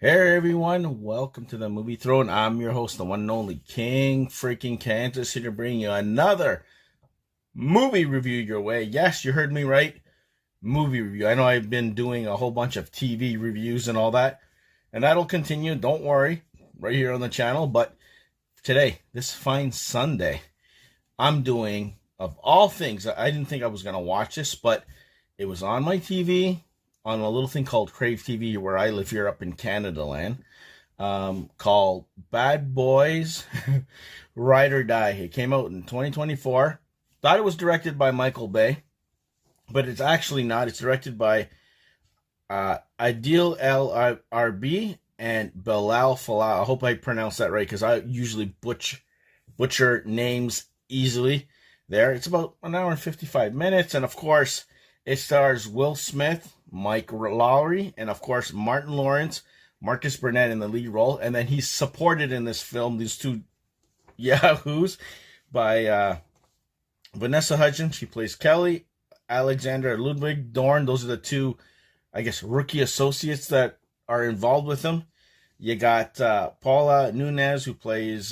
Hey everyone, welcome to the Movie Throne. I'm your host, the one and only King freaking Kansas, here to bring you another movie review your way. Yes, you heard me right. Movie review. I know I've been doing a whole bunch of TV reviews and all that, and that'll continue. Don't worry, right here on the channel. But today, this fine Sunday, I'm doing, of all things, I didn't think I was going to watch this, but it was on my TV on a little thing called Crave TV where I live here up in Canada land, called Bad Boys Ride or Die. It came out in 2024. Thought it was directed by Michael Bay, but it's actually not. It's directed by Adil Arbi and Billal Fallah. I hope I pronounced that right because I usually butcher names easily there. It's about an hour and 55 minutes, and of course, it stars Will Smith, Mike Lowry, and of course Martin Lawrence, Marcus Burnett in the lead role. And then he's supported in this film, these two yahoos, by Vanessa Hudgens. She plays Kelly, Alexander Ludwig, Dorn. Those are the two, I guess, rookie associates that are involved with them. You got Paola Nunez, who plays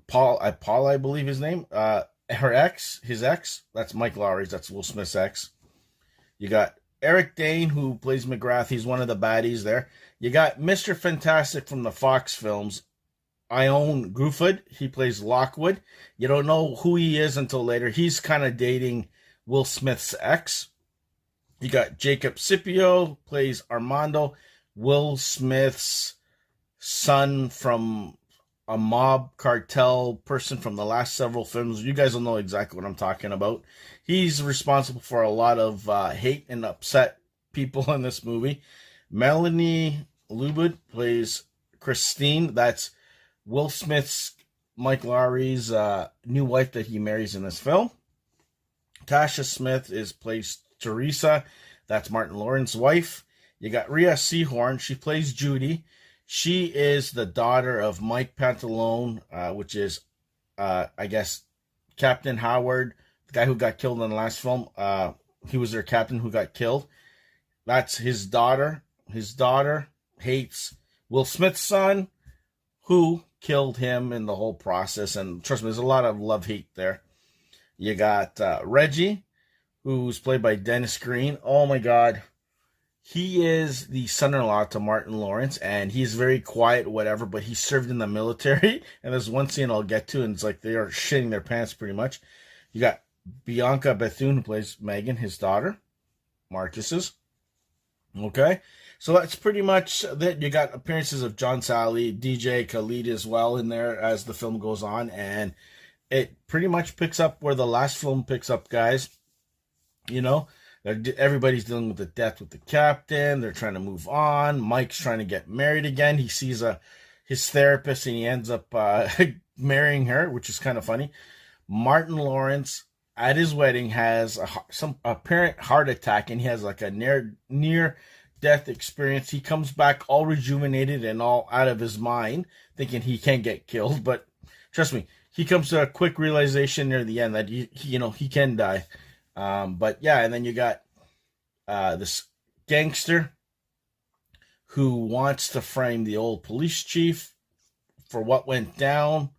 Paul, I believe his name. His ex, that's Mike Lowry's, that's Will Smith's ex. You got Eric Dane, who plays McGrath. He's one of the baddies there. You got Mr. Fantastic from the Fox films, Ioan Gruffudd. He plays Lockwood. You don't know who he is until later. He's kind of dating Will Smith's ex. You got Jacob Scipio, plays Armando, Will Smith's son from a mob cartel person from the last several films. You guys will know exactly what I'm talking about. He's responsible for a lot of hate and upset people in this movie. Melanie Lubud plays Christine. That's Will Smith's, Mike Lowry's new wife that he marries in this film. Tasha Smith plays Teresa. That's Martin Lawrence's wife. You got Rhea Seehorn. She plays Judy. She is the daughter of Mike Pantalone, which is, I guess, Captain Howard, the guy who got killed in the last film. He was their captain who got killed. That's his daughter. His daughter hates Will Smith's son, who killed him in the whole process. And trust me, there's a lot of love-hate there. You got Reggie, who's played by Dennis Greene. Oh, my God. He is the son-in-law to Martin Lawrence, and he's very quiet, whatever, but he served in the military. And there's one scene I'll get to, and it's like they are shitting their pants pretty much. You got Bianca Bethune, who plays Megan, his daughter, Marcus's. Okay? So that's pretty much that. You got appearances of John Salley, DJ, Khalid as well in there as the film goes on, and it pretty much picks up where the last film picks up, guys. You know? Everybody's dealing with the death with the captain. They're trying to move on. Mike's trying to get married again. He sees his therapist, and he ends up marrying her, which is kind of funny. Martin Lawrence, at his wedding, has some apparent heart attack, and he has like a near-death experience. He comes back all rejuvenated and all out of his mind, thinking he can't get killed. But trust me, he comes to a quick realization near the end that he can die. But yeah, and then you got this gangster who wants to frame the old police chief for what went down.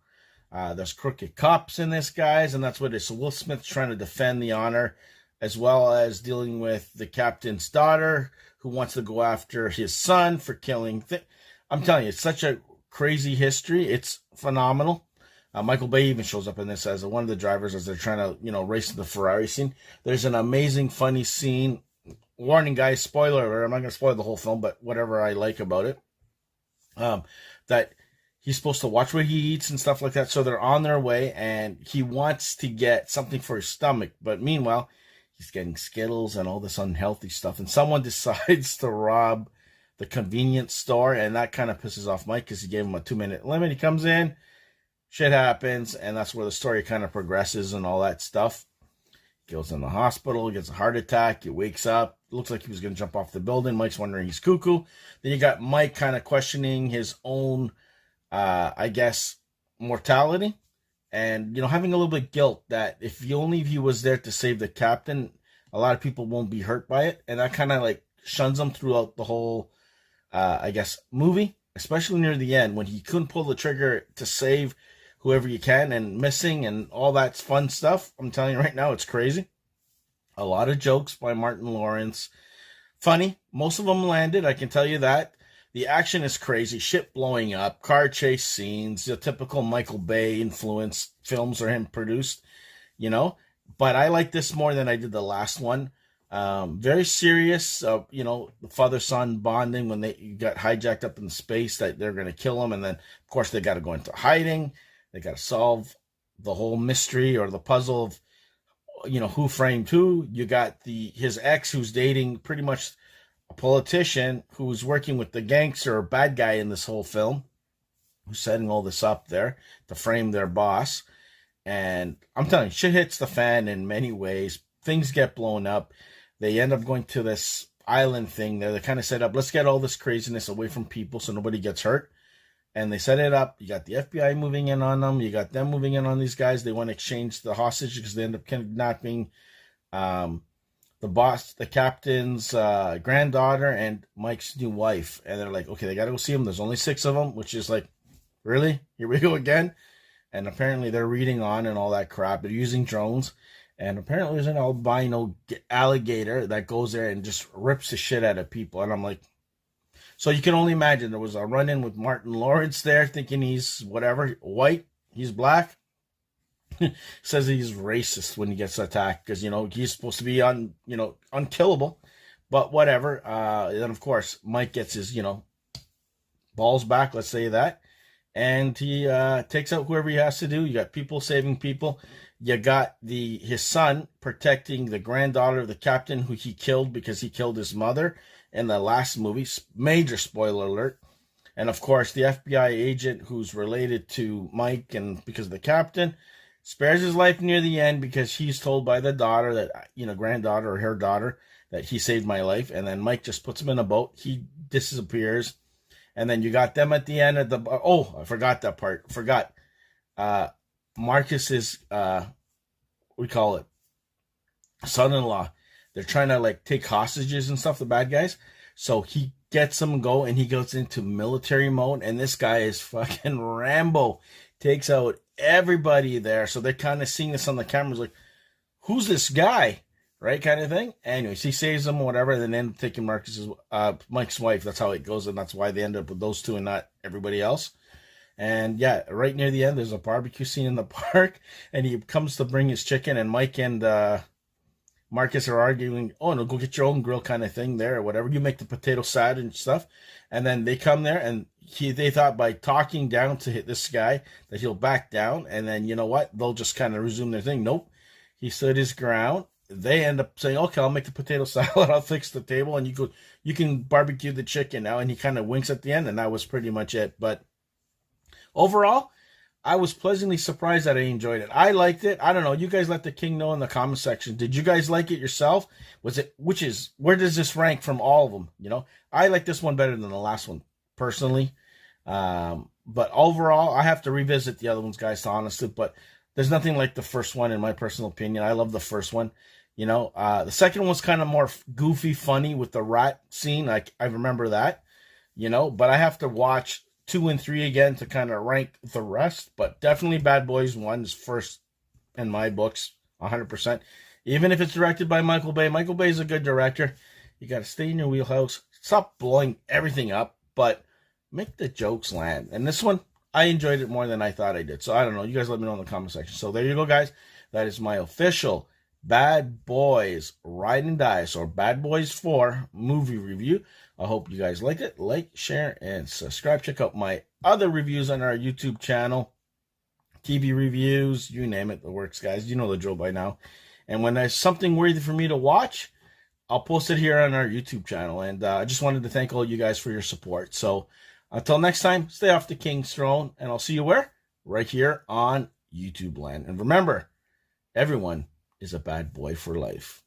There's crooked cops in this, guys, and that's what it is. So Will Smith's trying to defend the honor, as well as dealing with the captain's daughter who wants to go after his son for killing. I'm telling you, it's such a crazy history. It's phenomenal. Michael Bay even shows up in this as one of the drivers as they're trying to, race to the Ferrari scene. There's an amazing, funny scene. Warning, guys, spoiler alert. I'm not going to spoil the whole film, but whatever I like about it. That he's supposed to watch what he eats and stuff like that. So they're on their way, and he wants to get something for his stomach. But meanwhile, he's getting Skittles and all this unhealthy stuff. And someone decides to rob the convenience store, and that kind of pisses off Mike because he gave him a 2-minute limit. He comes in. Shit happens, and that's where the story kind of progresses and all that stuff. Goes in the hospital, gets a heart attack, he wakes up, looks like he was going to jump off the building. Mike's wondering he's cuckoo. Then you got Mike kind of questioning his own, I guess, mortality. And, having a little bit of guilt that if he was there to save the captain, a lot of people won't be hurt by it. And that kind of like shuns him throughout the whole, I guess, movie, especially near the end when he couldn't pull the trigger to save whoever you can and missing and all that fun stuff. I'm telling you right now, it's crazy. A lot of jokes by Martin Lawrence. Funny. Most of them landed, I can tell you that. The action is crazy. Shit blowing up. Car chase scenes. The typical Michael Bay influenced films are him produced, you know. But I like this more than I did the last one. Very serious, you know, the father-son bonding when they got hijacked up in space that they're going to kill him. And then, of course, they got to go into hiding. They got to solve the whole mystery or the puzzle of, you know, who framed who. You got his ex who's dating pretty much a politician who's working with the gangster or bad guy in this whole film, who's setting all this up there to frame their boss. And I'm telling you, shit hits the fan in many ways. Things get blown up. They end up going to this island thing there. They kind of set up, let's get all this craziness away from people so nobody gets hurt. And they set it up. You got the FBI moving in on them. You got them moving in on these guys. They want to exchange the hostage because they end up kidnapping the boss, the captain's granddaughter, and Mike's new wife. And they're like, okay, they got to go see him. There's only 6 of them, which is like, really? Here we go again? And apparently they're reading on and all that crap. They're using drones. And apparently there's an albino alligator that goes there and just rips the shit out of people. And I'm like, so you can only imagine there was a run-in with Martin Lawrence there thinking he's whatever, white, he's black. Says he's racist when he gets attacked because, you know, he's supposed to be unkillable. But whatever. Then, of course, Mike gets his, you know, balls back, let's say that. And he takes out whoever he has to do. You got people saving people. You got his son protecting the granddaughter of the captain who he killed because he killed his mother in the last movie. Major spoiler alert. And of course, the FBI agent who's related to Mike and because of the captain spares his life near the end because he's told by the daughter that, you know, granddaughter or her daughter, that he saved my life. And then Mike just puts him in a boat. He disappears. And then you got them at the end of the... Oh, I forgot that part. Marcus's, we call it, son-in-law. They're trying to, like, take hostages and stuff, the bad guys. So he gets them go, and he goes into military mode. And this guy is fucking Rambo. Takes out everybody there. So they're kind of seeing this on the cameras like, who's this guy? Right, kind of thing. Anyways, he saves them, whatever, and then end up taking Mike's wife. That's how it goes, and that's why they end up with those two and not everybody else. And yeah, right near the end, there's a barbecue scene in the park, and he comes to bring his chicken, and Mike and Marcus are arguing, oh, no, go get your own grill kind of thing there, or whatever. You make the potato salad and stuff. And then they come there, and they thought by talking down to hit this guy that he'll back down, and then, you know what, they'll just kind of resume their thing. Nope. He stood his ground. They end up saying, okay, I'll make the potato salad, I'll fix the table, and you can barbecue the chicken now. And he kind of winks at the end, and that was pretty much it. But overall, I was pleasantly surprised that I enjoyed it. I liked it. I don't know. You guys let the king know in the comment section. Did you guys like it yourself? Where does this rank from all of them? You know, I like this one better than the last one, personally. But overall, I have to revisit the other ones, guys, to honestly. But there's nothing like the first one, in my personal opinion. I love the first one. You know, the second one was kind of more goofy, funny with the rat scene. I remember that, you know, but I have to watch 2 and 3 again to kind of rank the rest. But definitely Bad Boys 1 is first in my books, 100%. Even if it's directed by Michael Bay. Michael Bay is a good director. You got to stay in your wheelhouse. Stop blowing everything up, but make the jokes land. And this one, I enjoyed it more than I thought I did. So I don't know. You guys let me know in the comment section. So there you go, guys. That is my official Bad Boys Ride and Dice, or Bad Boys 4 movie review. I hope you guys liked it. Like, share, and subscribe. Check out my other reviews on our YouTube channel. TV reviews, you name it. The works, guys. You know the drill by now. And when there's something worthy for me to watch, I'll post it here on our YouTube channel. And I just wanted to thank all you guys for your support. So until next time, stay off the king's throne. And I'll see you where? Right here on YouTube land. And remember, everyone is a bad boy for life.